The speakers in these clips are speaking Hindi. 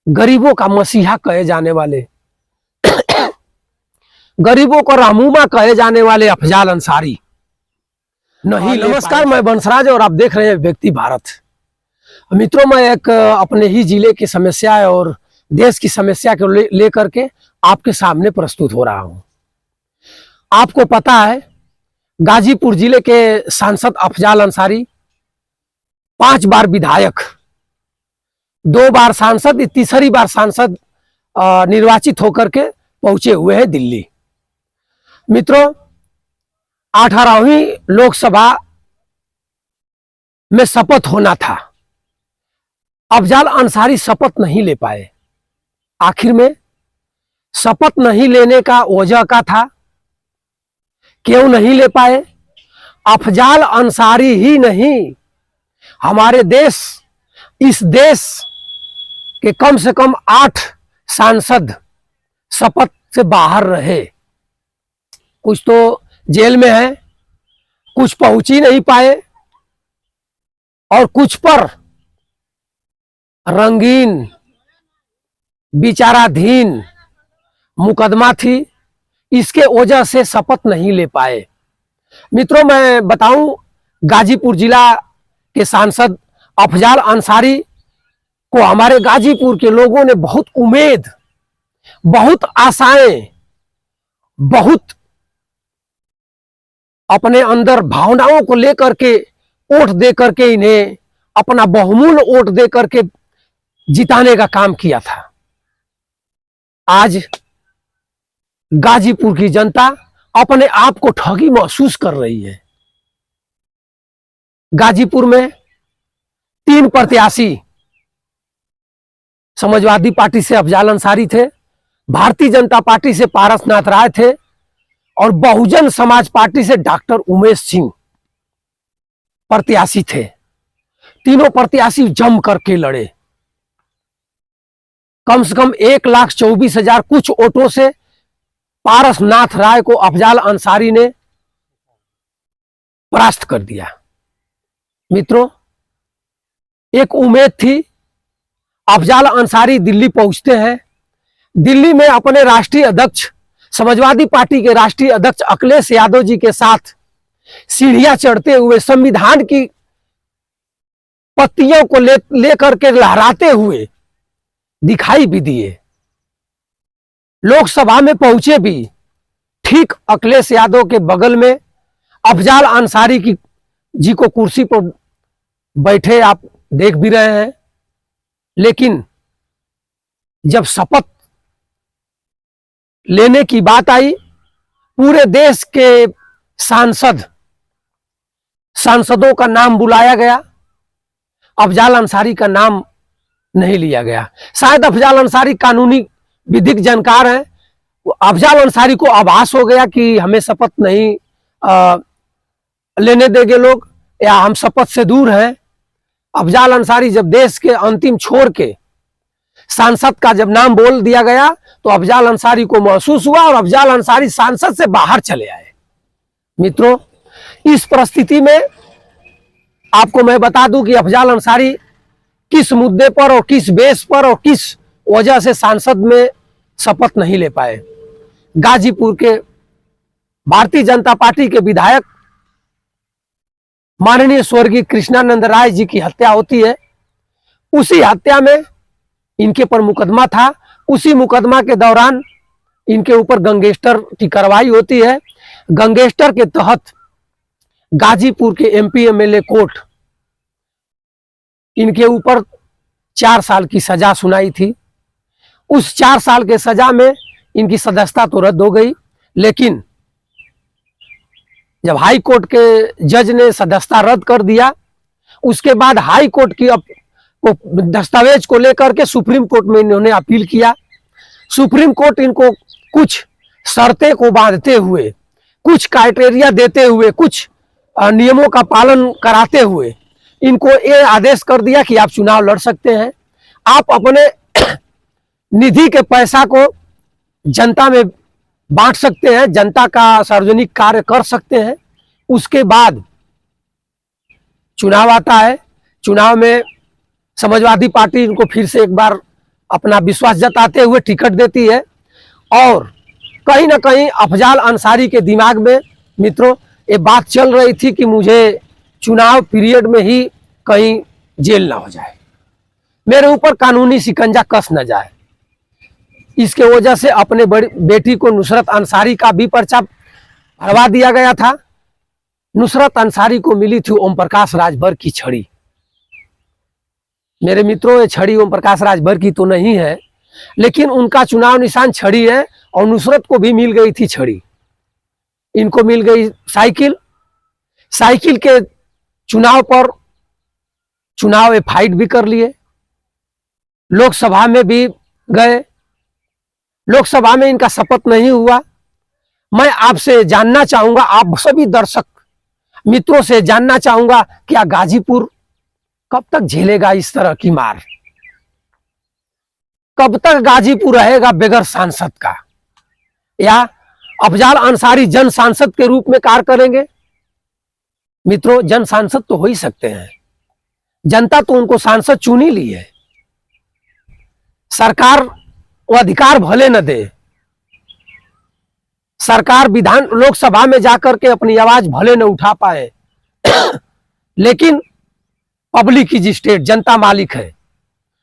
गरीबों का मसीहा कहे जाने वाले, गरीबों को रहनुमा कहे जाने वाले अफजाल अंसारी नहीं। नमस्कार, मैं बंसराज और आप देख रहे हैं व्यक्ति भारत। मित्रों, मैं एक अपने ही जिले की समस्या और देश की समस्या को लेकर के आपके सामने प्रस्तुत हो रहा हूं। आपको पता है, गाजीपुर जिले के सांसद अफजाल अंसारी 5 बार विधायक, 2 बार सांसद, तीसरी बार सांसद निर्वाचित होकर के पहुंचे हुए हैं दिल्ली। मित्रों, 18वीं लोकसभा में शपथ होना था। अफजाल अंसारी शपथ नहीं ले पाए। आखिर में शपथ नहीं लेने का वजह क्या था, क्यों नहीं ले पाए? अफजाल अंसारी ही नहीं, हमारे देश, इस देश के कम से कम 8 सांसद शपथ से बाहर रहे। कुछ तो जेल में है, कुछ पहुंच ही नहीं पाए और कुछ पर रंगीन विचाराधीन मुकदमा थी, इसके वजह से शपथ नहीं ले पाए। मित्रों, मैं बताऊं, गाजीपुर जिला के सांसद अफजाल अंसारी को हमारे गाजीपुर के लोगों ने बहुत उम्मीद, बहुत आशाएं, बहुत अपने अंदर भावनाओं को लेकर के वोट दे करके इन्हें अपना बहुमूल्य वोट दे करके जिताने का काम किया था। आज गाजीपुर की जनता अपने आप को ठगी महसूस कर रही है। गाजीपुर में 3 प्रत्याशी समाजवादी पार्टी से अफजाल अंसारी थे, भारतीय जनता पार्टी से पारसनाथ राय थे और बहुजन समाज पार्टी से डॉक्टर उमेश सिंह प्रत्याशी थे। तीनों प्रत्याशी जम करके लड़े। कम से कम 1,24,000 कुछ वोटों से पारसनाथ राय को अफजाल अंसारी ने परास्त कर दिया। मित्रों, एक उम्मीद थी, अफजाल अंसारी दिल्ली पहुंचते हैं, दिल्ली में अपने राष्ट्रीय अध्यक्ष, समाजवादी पार्टी के राष्ट्रीय अध्यक्ष अखिलेश यादव जी के साथ सीढ़ियां चढ़ते हुए, संविधान की पत्तियों को लेकर के लहराते हुए दिखाई भी दिए। लोकसभा में पहुंचे भी, ठीक अखिलेश यादव के बगल में अफजाल अंसारी की जी को कुर्सी पर बैठे आप देख भी रहे हैं। लेकिन जब शपथ लेने की बात आई, पूरे देश के सांसदों का नाम बुलाया गया, अफजाल अंसारी का नाम नहीं लिया गया। शायद अफजाल अंसारी कानूनी विधिक जानकार हैं। अफजाल अंसारी को आभास हो गया कि हमें शपथ नहीं लेने देंगे लोग, या हम शपथ से दूर हैं। अफजाल अंसारी जब देश के अंतिम छोर के सांसद का जब नाम बोल दिया गया तो अफजाल अंसारी को महसूस हुआ और अफजाल अंसारी सांसद से बाहर चले आए। मित्रों, इस परिस्थिति में आपको मैं बता दूं कि अफजाल अंसारी किस मुद्दे पर और किस बेस पर और किस वजह से सांसद में शपथ नहीं ले पाए। गाजीपुर के भारतीय जनता पार्टी के विधायक माननीय स्वर्गीय कृष्णानंद राय जी की हत्या होती है। उसी हत्या में इनके पर मुकदमा था। उसी मुकदमा के दौरान इनके ऊपर गैंगस्टर की कार्रवाई होती है। गैंगस्टर के तहत गाजीपुर के एमपी एमएलए कोर्ट इनके ऊपर 4 साल की सजा सुनाई थी। उस 4 साल के सजा में इनकी सदस्यता तो रद्द हो गई, लेकिन जब हाई कोर्ट के जज ने सदस्यता रद्द कर दिया, उसके बाद हाई कोर्ट की दस्तावेज को लेकर के सुप्रीम कोर्ट में इन्होंने अपील किया। सुप्रीम कोर्ट इनको कुछ शर्तें को बांधते हुए, कुछ क्राइटेरिया देते हुए, कुछ नियमों का पालन कराते हुए इनको ये आदेश कर दिया कि आप चुनाव लड़ सकते हैं, आप अपने निधि के पैसा को जनता में बांट सकते हैं, जनता का सार्वजनिक कार्य कर सकते हैं। उसके बाद चुनाव आता है। चुनाव में समाजवादी पार्टी इनको फिर से एक बार अपना विश्वास जताते हुए टिकट देती है। और कहीं ना कहीं अफजाल अंसारी के दिमाग में मित्रों ये बात चल रही थी कि मुझे चुनाव पीरियड में ही कहीं जेल ना हो जाए, मेरे ऊपर कानूनी शिकंजा कस न जाए। इसके वजह से अपने बड़ी बेटी को नुसरत अंसारी का भी पर्चा भरवा दिया गया था। नुसरत अंसारी को मिली थी ओम प्रकाश राजभर की छड़ी। मेरे मित्रों, ये छड़ी ओम प्रकाश राजभर की तो नहीं है, लेकिन उनका चुनाव निशान छड़ी है और नुसरत को भी मिल गई थी छड़ी। इनको मिल गई साइकिल। साइकिल के चुनाव पर चुनाव ये फाइट भी कर लिए, लोकसभा में भी गए। लोकसभा में इनका शपथ नहीं हुआ। मैं आपसे जानना चाहूंगा, आप सभी दर्शक मित्रों से जानना चाहूंगा, क्या गाजीपुर कब तक झेलेगा इस तरह की मार? कब तक गाजीपुर रहेगा बगैर सांसद का? या अफजाल अंसारी जन सांसद के रूप में कार्य करेंगे? मित्रों, जन सांसद तो हो ही सकते हैं, जनता तो उनको सांसद चुन ही ली है। सरकार वो अधिकार भले न दे, सरकार विधान लोकसभा में जाकर के अपनी आवाज भले न उठा पाए, लेकिन पब्लिक की स्टेट, जनता मालिक है।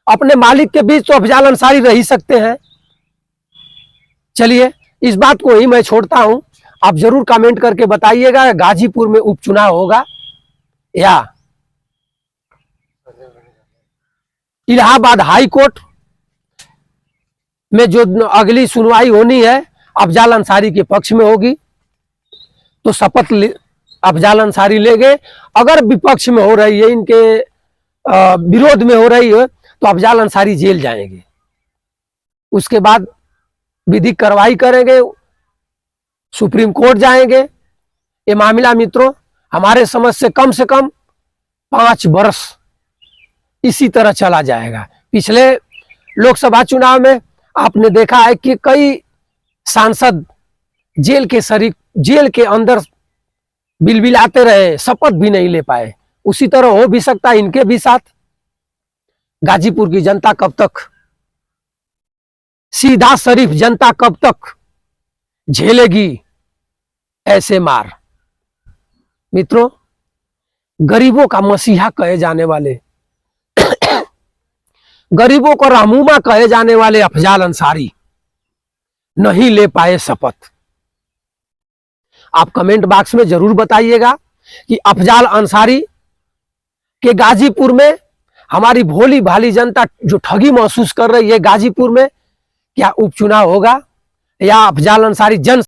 अपने मालिक के बीच तो अफजाल अंसारी रह ही सकते हैं। चलिए, इस बात को ही मैं छोड़ता हूं। आप जरूर कमेंट करके बताइएगा गाजीपुर में उपचुनाव होगा या इलाहाबाद हाई कोर्ट में जो अगली सुनवाई होनी है अफजाल अंसारी के पक्ष में होगी, तो शपथ अफजाल अंसारी लेंगे। अगर विपक्ष में हो रही है, इनके विरोध में हो रही है, तो अफजाल अंसारी जेल जाएंगे। उसके बाद विधिक कार्रवाई करेंगे, सुप्रीम कोर्ट जाएंगे। ये मामला मित्रों हमारे समझ से कम 5 वर्ष इसी तरह चला जाएगा। पिछले लोकसभा चुनाव में आपने देखा है कि कई सांसद जेल के अंदर बिलबिलाते रहे, शपथ भी नहीं ले पाए। उसी तरह हो भी सकता है इनके भी साथ। गाजीपुर की जनता कब तक, सीधा शरीफ जनता कब तक झेलेगी ऐसे मार? मित्रों, गरीबों का मसीहा कहे जाने वाले, गरीबों को रहनुमा कहे जाने वाले अफजाल अंसारी नहीं ले पाए शपथ। आप कमेंट बॉक्स में जरूर बताइएगा कि अफजाल अंसारी के गाजीपुर में हमारी भोली भाली जनता जो ठगी महसूस कर रही है, गाजीपुर में क्या उपचुनाव होगा या अफजाल अंसारी जन